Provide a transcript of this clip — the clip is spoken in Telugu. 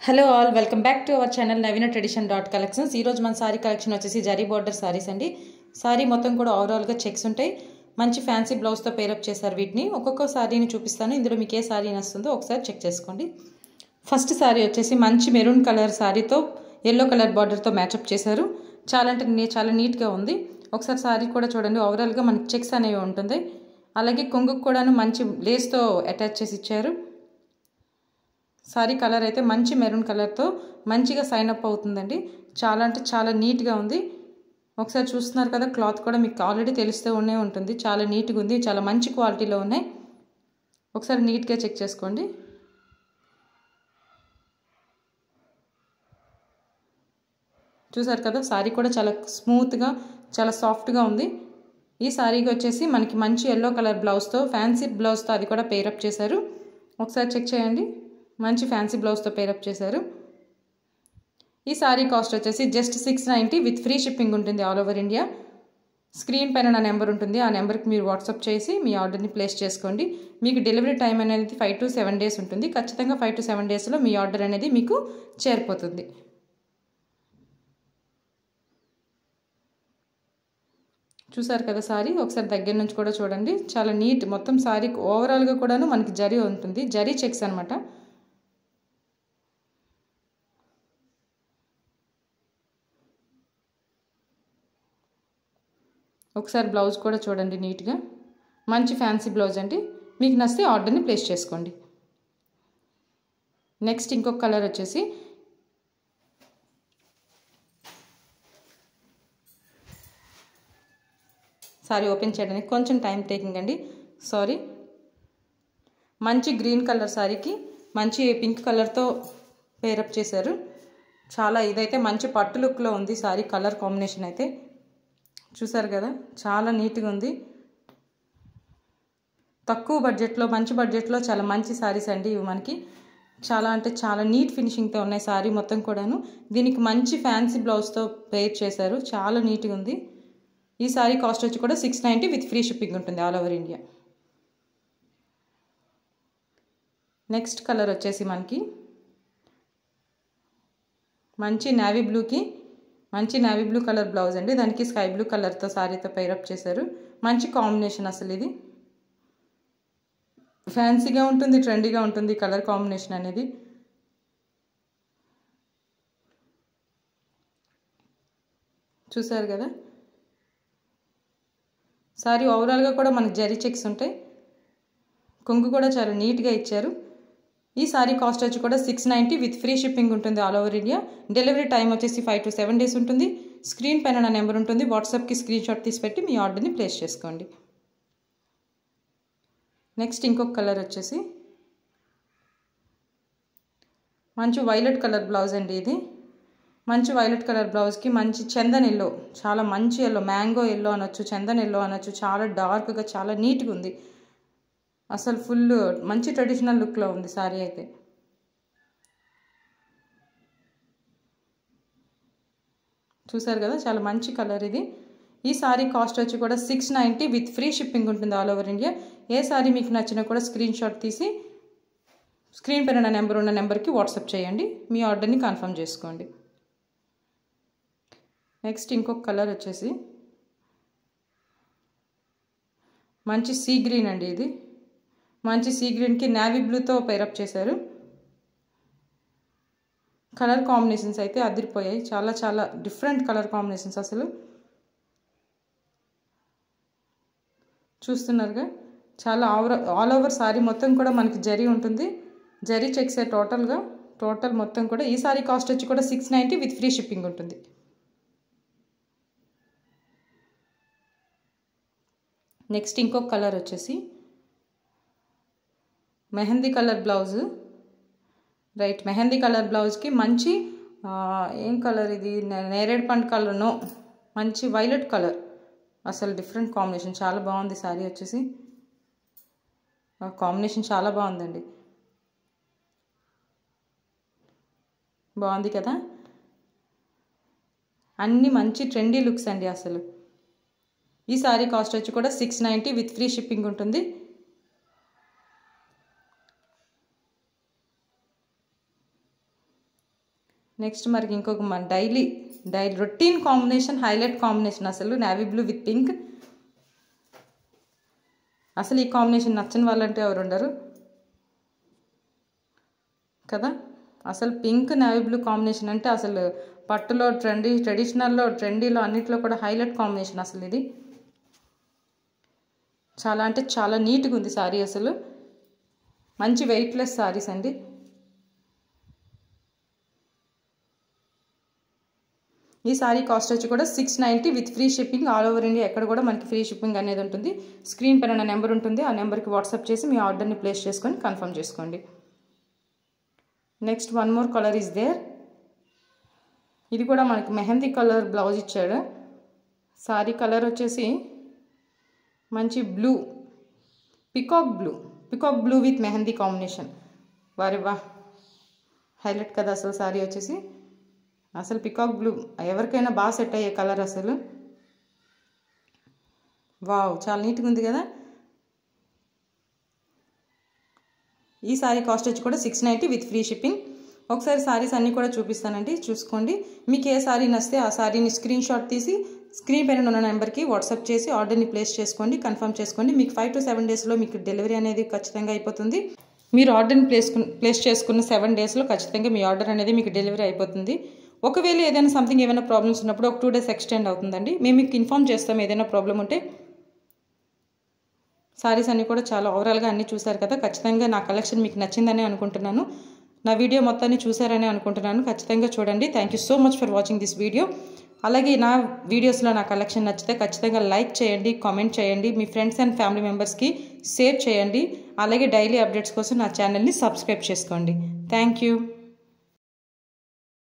Hello all, welcome back to our channel Naveena tradition .collections. ఈరోజు మన సారీ కలెక్షన్ వచ్చేసి జరీ బార్డర్ సారీస్ అండి. సారీ మొత్తం కూడా ఓవరాల్గా చెక్స్ ఉంటాయి. మంచి ఫ్యాన్సీ బ్లౌజ్తో పేరప్ చేశారు వీటిని. ఒక్కొక్క సారీని చూపిస్తాను. ఇందులో మీకు ఏ సారీ నస్తుందో ఒకసారి చెక్ చేసుకోండి. ఫస్ట్ సారీ వచ్చేసి మంచి మెరూన్ కలర్ సారీతో ఎల్లో కలర్ బార్డర్తో మ్యాచప్ చేశారు. చాలా నీట్గా ఉంది. ఒకసారి సారీ కూడా చూడండి. ఓవరాల్గా మనకి చెక్స్ అనేవి ఉంటుంది. అలాగే కొంగుకు కూడాను మంచి లేస్తో అటాచ్ చేసి ఇచ్చారు. సారీ కలర్ అయితే మంచి మెరూన్ కలర్తో మంచిగా సైన్ అప్ అవుతుందండి. చాలా నీట్గా ఉంది. ఒకసారి చూస్తున్నారు కదా, క్లాత్ కూడా మీకు ఆల్రెడీ తెలుస్తూ ఉంటుంది. చాలా నీట్గా ఉంది. చాలా మంచి క్వాలిటీలో ఉన్నాయి. ఒకసారి నీట్గా చెక్ చేసుకోండి. చూసారు కదా, సారీ కూడా చాలా స్మూత్గా చాలా సాఫ్ట్గా ఉంది. ఈ సారీకి వచ్చేసి మనకి మంచి ఎల్లో కలర్ బ్లౌజ్తో ఫ్యాన్సీ బ్లౌజ్తో అది కూడా పేరప్ చేశారు. ఒకసారి చెక్ చేయండి. మంచి ఫ్యాన్సీ బ్లౌజ్తో పేరప్ చేశారు. ఈ సారీ కాస్ట్ వచ్చేసి జస్ట్ 690 విత్ ఫ్రీ షిప్పింగ్ ఉంటుంది ఆల్ ఓవర్ ఇండియా. స్క్రీన్ పైన నా నెంబర్ ఉంటుంది. ఆ నెంబర్కి మీరు వాట్సాప్ చేసి మీ ఆర్డర్ని ప్లేస్ చేసుకోండి. మీకు డెలివరీ టైం అనేది 5 to 7 డేస్ ఉంటుంది. ఖచ్చితంగా 5 to 7 డేస్లో మీ ఆర్డర్ అనేది మీకు చేరిపోతుంది. చూసారు కదా సారీ, ఒకసారి దగ్గర నుంచి కూడా చూడండి. చాలా నీట్. మొత్తం సారీ ఓవరాల్గా కూడాను మనకి జరీ ఉంటుంది. జరీ చెక్స్ అనమాట. ఒకసారి బ్లౌజ్ కూడా చూడండి నీట్గా. మంచి ఫ్యాన్సీ బ్లౌజ్ అండి. మీకు నచ్చితే ఆర్డర్ని ప్లేస్ చేసుకోండి. నెక్స్ట్ ఇంకొక కలర్ వచ్చేసి సారీ ఓపెన్ చేయడానికి కొంచెం టైం టేకింగ్ అండి, సారీ. మంచి గ్రీన్ కలర్ సారీకి మంచి పింక్ కలర్తో పేరప్ చేశారు. ఇదైతే మంచి పట్టు లుక్లో ఉంది సారీ కలర్ కాంబినేషన్ అయితే. చూసారు కదా, చాలా నీట్గా ఉంది. తక్కువ బడ్జెట్లో మంచి బడ్జెట్లో చాలా మంచి సారీస్ అండి ఇవి. మనకి చాలా నీట్ ఫినిషింగ్తో ఉన్నాయి సారీ మొత్తం కూడాను. దీనికి మంచి ఫ్యాన్సీ బ్లౌజ్తో పేర్ చేశారు. చాలా నీట్గా ఉంది. ఈ సారీ కాస్ట్ వచ్చి కూడా 690 విత్ ఫ్రీ షిప్పింగ్ ఉంటుంది all over India. Next colour వచ్చేసి మనకి మంచి నేవీ బ్లూ కలర్ బ్లౌజ్ అండి. దానికి స్కై బ్లూ కలర్తో సారీతో పేరప్ చేశారు. మంచి కాంబినేషన్. అసలు ఇది ఫ్యాన్సీగా ఉంటుంది, ట్రెండీగా ఉంటుంది కలర్ కాంబినేషన్ అనేది. చూసారు కదా, సారీ ఓవరాల్గా కూడా మనకి జరీ చెక్స్ ఉంటాయి. కొంగు కూడా చాలా నీట్గా ఇచ్చారు. ఈ సారీ కాస్ట్ వచ్చి కూడా 690 విత్ ఫ్రీ షిప్పింగ్ ఉంటుంది all over India. Delivery time వచ్చేసి 5 to 7 డేస్ ఉంటుంది. స్క్రీన్ పైన నా నెంబర్ ఉంటుంది. వాట్సాప్కి స్క్రీన్ షాట్ తీసి పెట్టి మీ ఆర్డర్ని ప్లేస్ చేసుకోండి. నెక్స్ట్ ఇంకొక కలర్ వచ్చేసి మంచి వైలెట్ కలర్ బ్లౌజ్ అండి. ఇది మంచి వైలెట్ కలర్ బ్లౌజ్కి మంచి చందన్ ఎల్లో, చాలా మంచి ఎల్లో, మ్యాంగో ఎల్లో అనొచ్చు, చందన్ ఎల్లో అనొచ్చు. చాలా డార్క్గా చాలా నీట్గా ఉంది. అసలు ఫుల్ మంచి ట్రెడిషనల్ లుక్లో ఉంది సారీ అయితే. చూసారు కదా, చాలా మంచి కలర్ ఇది. ఈ సారీ కాస్ట్ వచ్చి కూడా 690 విత్ ఫ్రీ షిప్పింగ్ ఉంటుంది ఆల్ ఓవర్ ఇండియా. ఏ సారీ మీకు నచ్చినా కూడా స్క్రీన్ షాట్ తీసి స్క్రీన్ పైన నా నెంబర్ ఉన్న నెంబర్కి వాట్సాప్ చేయండి. మీ ఆర్డర్ని కన్ఫర్మ్ చేసుకోండి. నెక్స్ట్ ఇంకొక కలర్ వచ్చేసి మంచి సీ గ్రీన్ అండి. ఇది మంచి సీ గ్రీన్కి నేవీ బ్లూతో పేరప్ చేశారు. కలర్ కాంబినేషన్స్ అయితే అదిరిపోయాయి. చాలా డిఫరెంట్ కలర్ కాంబినేషన్స్. అసలు చూస్తున్నారుగా, చాలా ఆల్ ఓవర్ సారీ మొత్తం కూడా మనకి జరీ ఉంటుంది. జరీ చెక్స్ టోటల్ మొత్తం కూడా. ఈ సారీ కాస్ట్ వచ్చి కూడా 690 విత్ ఫ్రీ షిప్పింగ్ ఉంటుంది. నెక్స్ట్ ఇంకొక కలర్ వచ్చేసి mehndi colour blouse. Mehndi colour బ్లౌజ్కి మంచి ఏం కలర్ ఇది, నేరేడ్ పండు కలర్ను మంచి వైలెట్ కలర్. అసలు డిఫరెంట్ కాంబినేషన్. చాలా బాగుంది సారీ వచ్చేసి. కాంబినేషన్ చాలా బాగుందండి. బాగుంది కదా. అన్నీ మంచి ట్రెండీ లుక్స్ అండి అసలు. ఈ సారీ కాస్ట్ వచ్చి కూడా 690 విత్ ఫ్రీ షిప్పింగ్ ఉంటుంది. నెక్స్ట్ మనకి ఇంకొక మన daily routine combination, highlight combination అసలు నేవీ బ్లూ విత్ పింక్. అసలు ఈ కాంబినేషన్ నచ్చని వాళ్ళంటే ఎవరు ఉండరు కదా. అసలు పింక్ నేవీ బ్లూ కాంబినేషన్ అంటే అసలు పట్టులో ట్రెడిషనల్లో ట్రెండీలో అన్నిట్లో కూడా హైలైట్ కాంబినేషన్ అసలు ఇది. చాలా అంటే చాలా నీట్గా ఉంది సారీ. అసలు మంచి వెయిట్లెస్ సారీస్ అండి. ఈ సారీ కాస్ట్ వచ్చి కూడా 690 with free shipping. All over India ఎక్కడ కూడా మనకి ఫ్రీ షిప్పింగ్ అనేది ఉంటుంది. స్క్రీన్ పైన నెంబర్ ఉంటుంది, ఆ నెంబర్కి వాట్సాప్ చేసి మీ ఆర్డర్ని ప్లేస్ చేసుకొని కన్ఫర్మ్ చేసుకోండి. Next one more colour is there. ఇది కూడా మనకి మెహందీ కలర్ బ్లౌజ్ ఇచ్చాడు. సారీ కలర్ వచ్చేసి మంచి blue, peacock blue with mehndi combination. వా హైలైట్ కదా అసలు సారీ వచ్చేసి. అసలు పికాక్ బ్లూ ఎవరికైనా బాగా సెట్ అయ్యే కలర్ అసలు. వావ్, చాలా నీట్గా ఉంది కదా. ఈ సారీ కాస్ట్ వచ్చి కూడా 690 విత్ ఫ్రీ షిప్పింగ్. ఒకసారి సారీస్ అన్నీ కూడా చూపిస్తానండి, చూసుకోండి. మీకు ఏ సారీ నచ్చితే ఆ సారీని స్క్రీన్ షాట్ తీసి స్క్రీన్ పైన ఉన్న నెంబర్కి వాట్సాప్ చేసి ఆర్డర్ని ప్లేస్ చేసుకోండి, కన్ఫర్మ్ చేసుకోండి. మీకు 5 to 7 డేస్లో మీకు డెలివరీ అనేది ఖచ్చితంగా అయిపోతుంది. మీరు ఆర్డర్ని ప్లేస్ చేసుకున్న 7 డేస్లో ఖచ్చితంగా మీ ఆర్డర్ అనేది మీకు డెలివరీ అయిపోతుంది. ఒకవేళ ఏమైనా ప్రాబ్లమ్స్ ఉన్నప్పుడు ఒక 2 డేస్ ఎక్స్టెండ్ అవుతుందండి. మేము మీకు ఇన్ఫామ్ చేస్తాం ఏదైనా ప్రాబ్లం ఉంటే. సారీస్ అన్నీ కూడా చాలా ఓవరాల్గా అన్నీ చూసారు కదా. ఖచ్చితంగా నా కలెక్షన్ మీకు నచ్చిందని అనుకుంటున్నాను. నా వీడియో మొత్తాన్ని చూసారని అనుకుంటున్నాను. ఖచ్చితంగా చూడండి. Thank you so much for watching this video. అలాగే నా వీడియోస్లో నా కలెక్షన్ నచ్చితే ఖచ్చితంగా లైక్ చేయండి, కామెంట్ చేయండి, మీ ఫ్రెండ్స్ అండ్ ఫ్యామిలీ మెంబర్స్కి షేర్ చేయండి. అలాగే డైలీ అప్డేట్స్ కోసం నా ఛానల్ని సబ్స్క్రైబ్ చేసుకోండి. Thank you.